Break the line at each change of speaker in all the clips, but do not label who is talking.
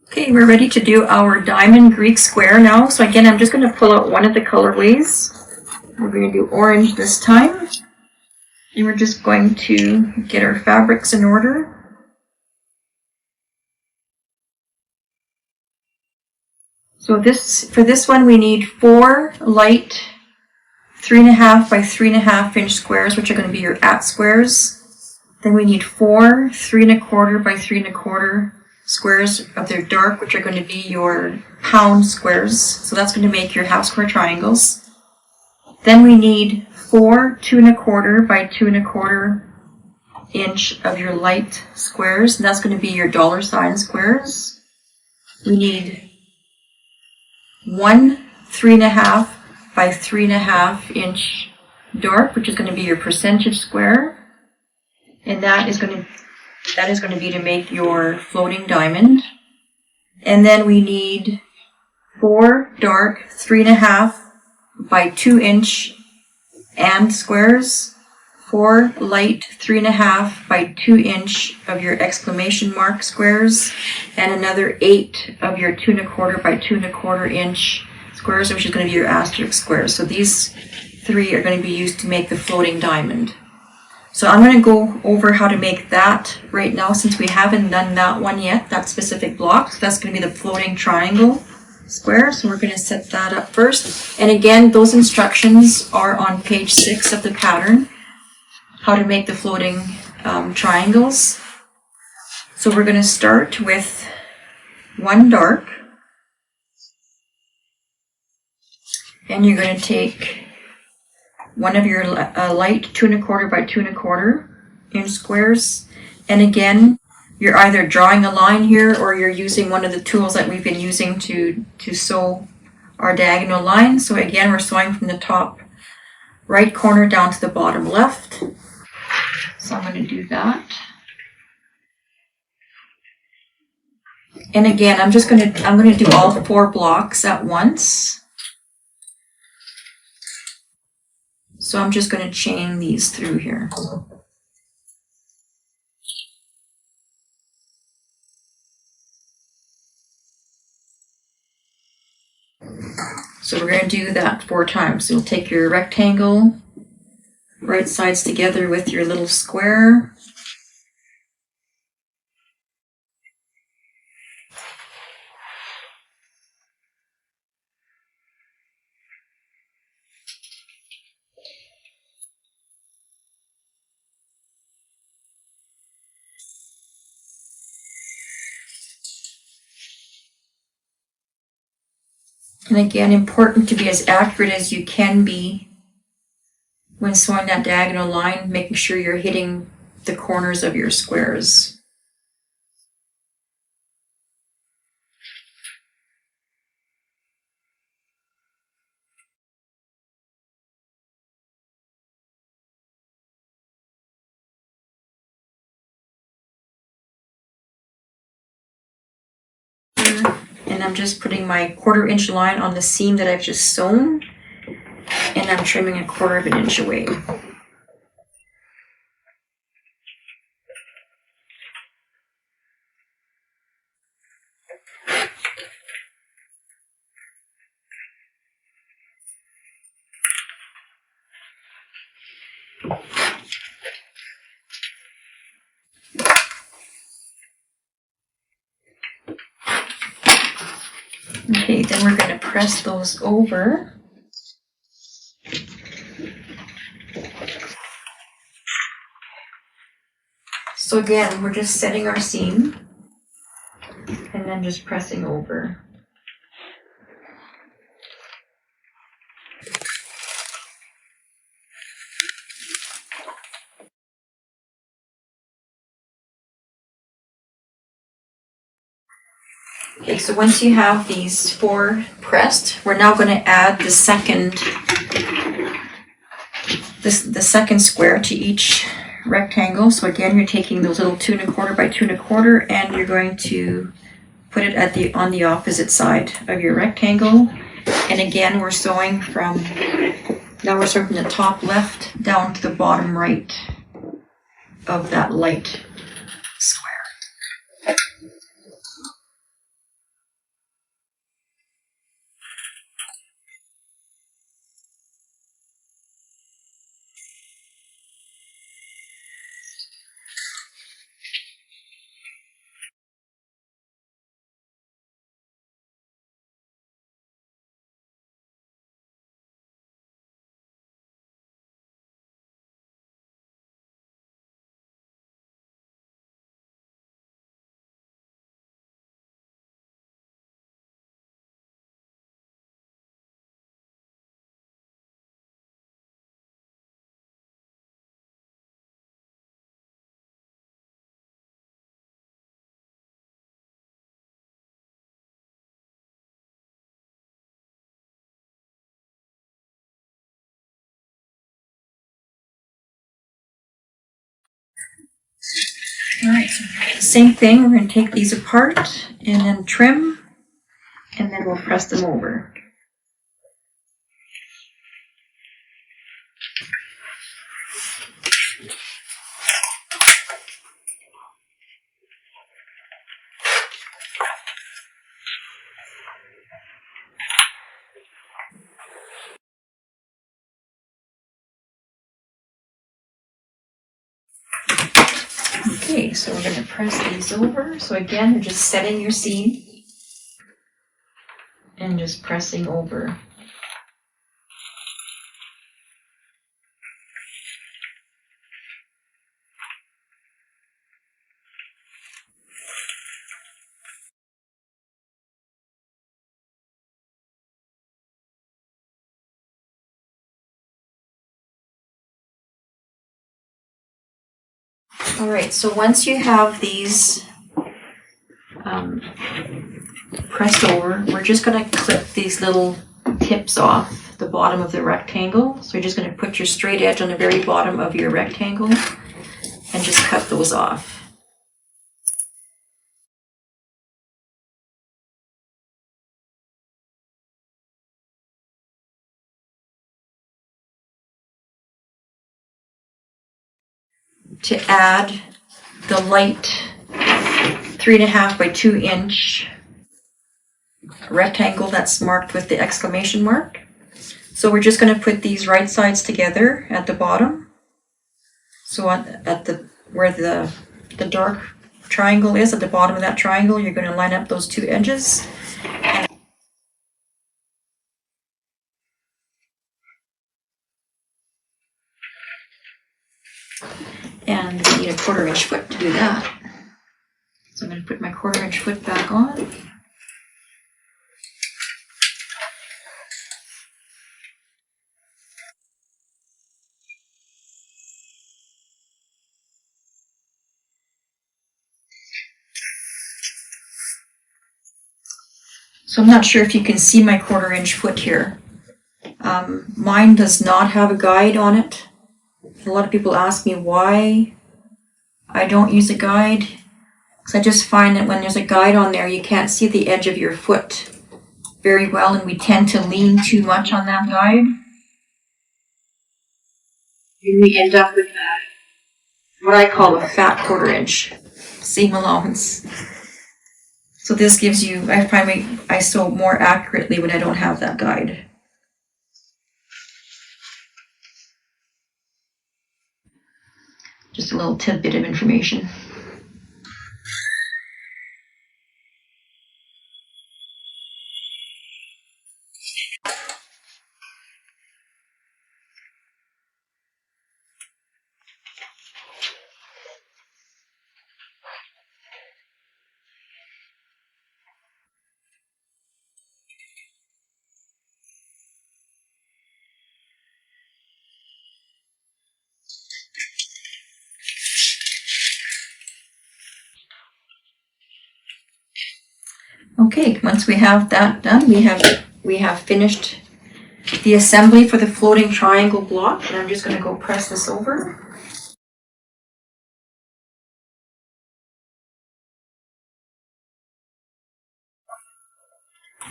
Okay, we're ready to do our diamond Greek square now. So again, I'm just going to pull out one of the colorways. We're going to do orange this time. And we're just going to get our fabrics in order. So for this one, we need 4 light 3.5 by 3.5 inch squares, which are going to be your at squares. Then we need 4 3.25 by 3.25 squares of their dark, which are going to be your pound squares. So that's going to make your half square triangles. Then we need 4 2.25 by 2.25 inch of your light squares, and that's going to be your $ squares. We need 1 3.5 by 3.5 inch dark, which is going to be your percentage square, and that is going to be to make your floating diamond. And then we need 4 dark 3.5 by 2 inch and squares, 4 light 3.5 by 2 inch of your exclamation mark squares, and another 8 of your 2.25 by 2.25 inch squares, which is going to be your asterisk squares. So these 3 are going to be used to make the floating diamond. So I'm going to go over how to make that right now, since we haven't done that one yet, that specific block. So that's going to be the floating triangle square. So we're going to set that up first. And again, those instructions are on page 6 of the pattern, how to make the floating triangles. So we're going to start with 1 dark. And you're going to take one of your light 2.25 by 2.25 inch squares. And again, you're either drawing a line here or you're using one of the tools that we've been using to sew our diagonal line. So again, we're sewing from the top right corner down to the bottom left. So I'm going to do that. And again, I'm going to do all 4 blocks at once. So I'm just going to chain these through here. So we're going to do that 4 times. So you'll take your rectangle, right sides together with your little square. And again, important to be as accurate as you can be when sewing that diagonal line, making sure you're hitting the corners of your squares. And I'm just putting my 1/4 inch line on the seam that I've just sewn, and I'm trimming 1/4 inch away. Okay, then we're going to press those over. So again, we're just setting our seam and then just pressing over. Okay, so once you have these 4 pressed, we're now going to add the second square to each rectangle. So again, you're taking those little 2.25 by 2.25 and you're going to put it on the opposite side of your rectangle. And again, we're sewing from the top left down to the bottom right of that light square. Alright, so same thing, we're going to take these apart and then trim, and then we'll press them over. Okay, so we're going to press these over. So again, you're just setting your seam and just pressing over. Alright, so once you have these pressed over, we're just going to clip these little tips off the bottom of the rectangle. So you're just going to put your straight edge on the very bottom of your rectangle and just cut those off. To add the light 3.5 by 2 inch rectangle that's marked with the exclamation mark. So we're just going to put these right sides together at the bottom. So at the where the dark triangle is, at the bottom of that triangle, you're going to line up those two edges. And we need a 1/4 inch foot to do that. So I'm going to put my 1/4 inch foot back on. So I'm not sure if you can see my 1/4 inch foot here. Mine does not have a guide on it. A lot of people ask me why I don't use a guide. Because I just find that when there's a guide on there, you can't see the edge of your foot very well, and we tend to lean too much on that guide. And we end up with what I call a fat 1/4 inch seam allowance. So this gives you, I find I sew more accurately when I don't have that guide. Just a little tidbit of information. Okay, once we have that done, we have finished the assembly for the floating triangle block, and I'm just going to go press this over.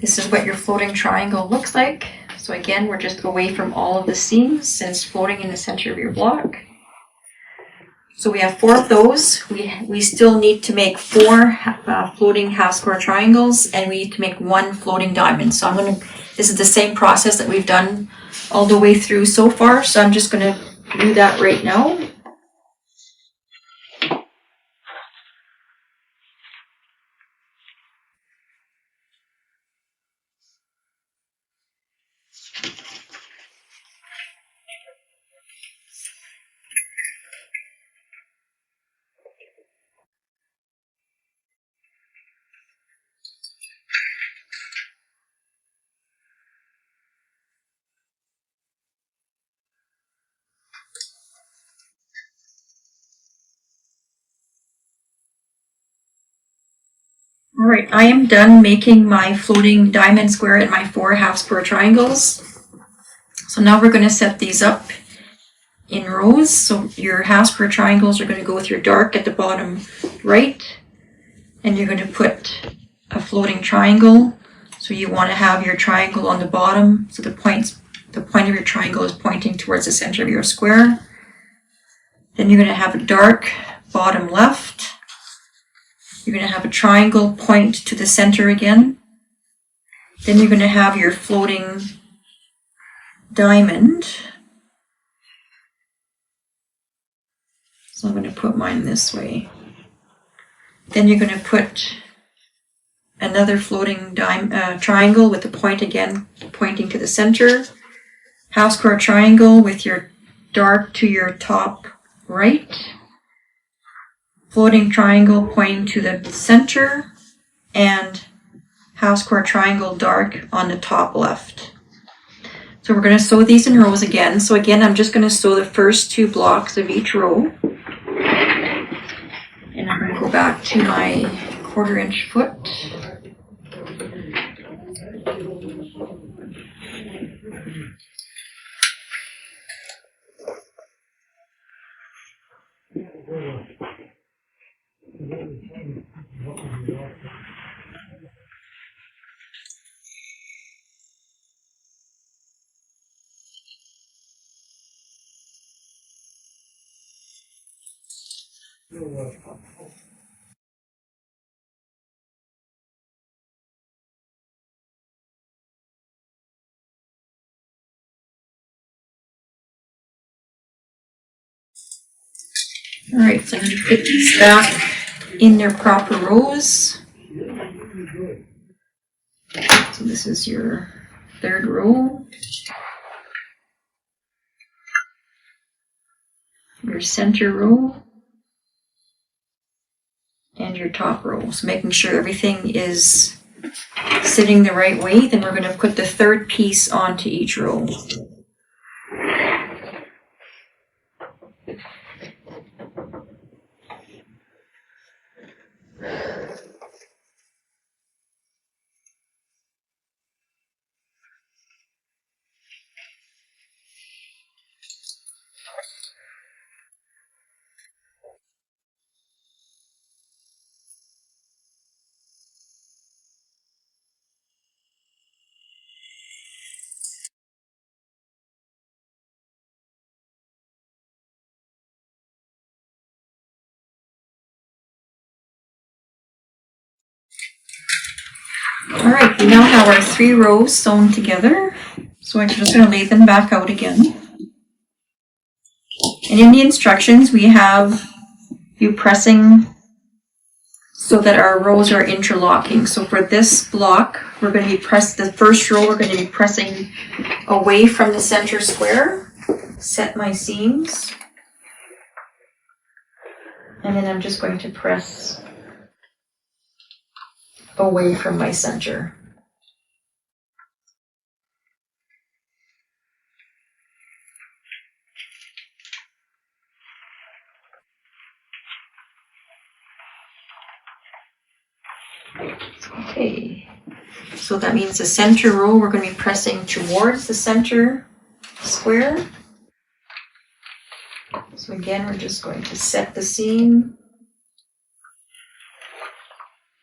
This is what your floating triangle looks like. So again, we're just away from all of the seams and it's floating in the center of your block. So we have 4 of those. We still need to make 4 floating half square triangles, and we need to make 1 floating diamond. So this is the same process that we've done all the way through so far. So I'm just going to do that right now. All right, I am done making my floating diamond square and my 4 half square triangles. So now we're going to set these up in rows. So your half square triangles are going to go with your dark at the bottom right, and you're going to put a floating triangle. So you want to have your triangle on the bottom, so the point of your triangle is pointing towards the center of your square. Then you're going to have a dark bottom left. You're going to have a triangle point to the center again. Then you're going to have your floating diamond. So I'm going to put mine this way. Then you're going to put another floating triangle with the point again pointing to the center. Half square triangle with your dark to your top right. Floating triangle pointing to the center, and half square triangle dark on the top left. So we're going to sew these in rows again. So again, I'm just going to sew the first 2 blocks of each row. And I'm going to go back to my 1/4 inch foot. Alright, so I'm going to put these back in their proper rows. So this is your 3rd row. Your center row. And your top row. So making sure everything is sitting the right way. Then we're going to put the 3rd piece onto each row. Alright, we now have our 3 rows sewn together. So I'm just going to lay them back out again. And in the instructions we have you pressing so that our rows are interlocking. So for this block, we're going to be the first row we're going to be pressing away from the center square. Set my seams. And then I'm just going to press away from my center. Okay, so that means the center row we're going to be pressing towards the center square. So again, we're just going to set the seam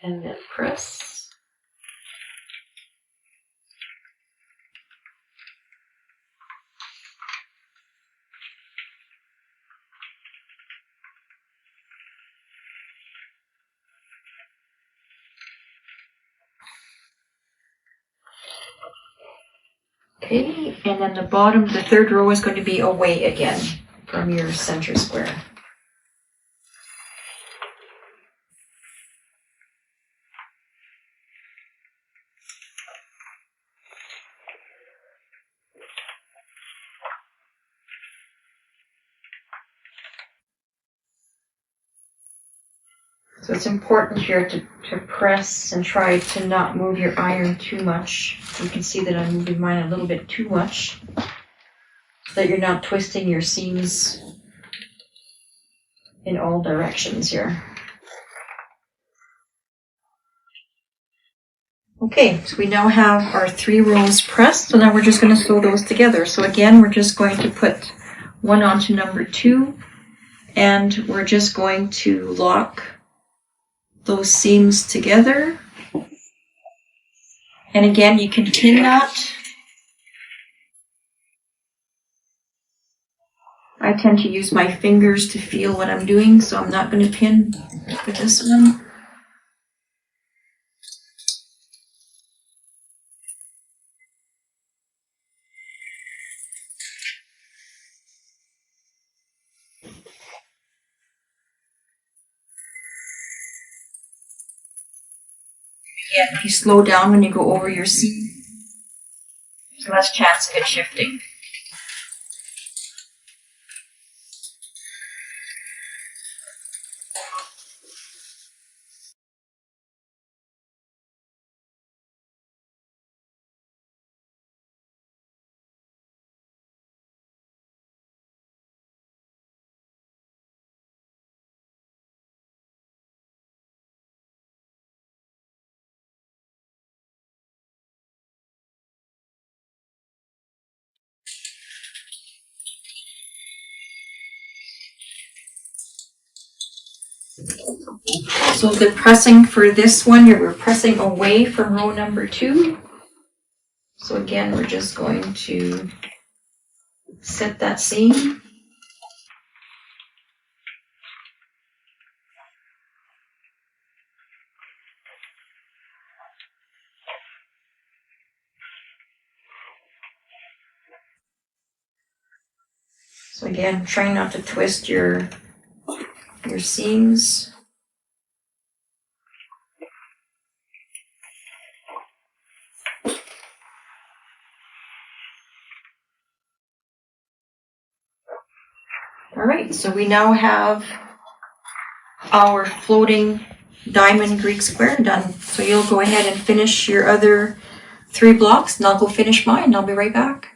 and then press. Okay, and then the bottom, the 3rd row is going to be away again from your center square. So it's important here to press and try to not move your iron too much. You can see that I'm moving mine a little bit too much, so that you're not twisting your seams in all directions here. Okay, so we now have our 3 rows pressed, so now we're just going to sew those together. So again, we're just going to put one onto number 2, and we're just going to lock those seams together. And again, you can pin that. I tend to use my fingers to feel what I'm doing, so I'm not going to pin for this one. Again, you slow down when you go over your seam. There's less chance of it shifting. So the pressing for this one, we're pressing away from row number 2. So again, we're just going to set that seam. So again, trying not to twist your seams. All right, so we now have our floating diamond Greek square done. So you'll go ahead and finish your other 3 blocks, and I'll go finish mine. I'll be right back.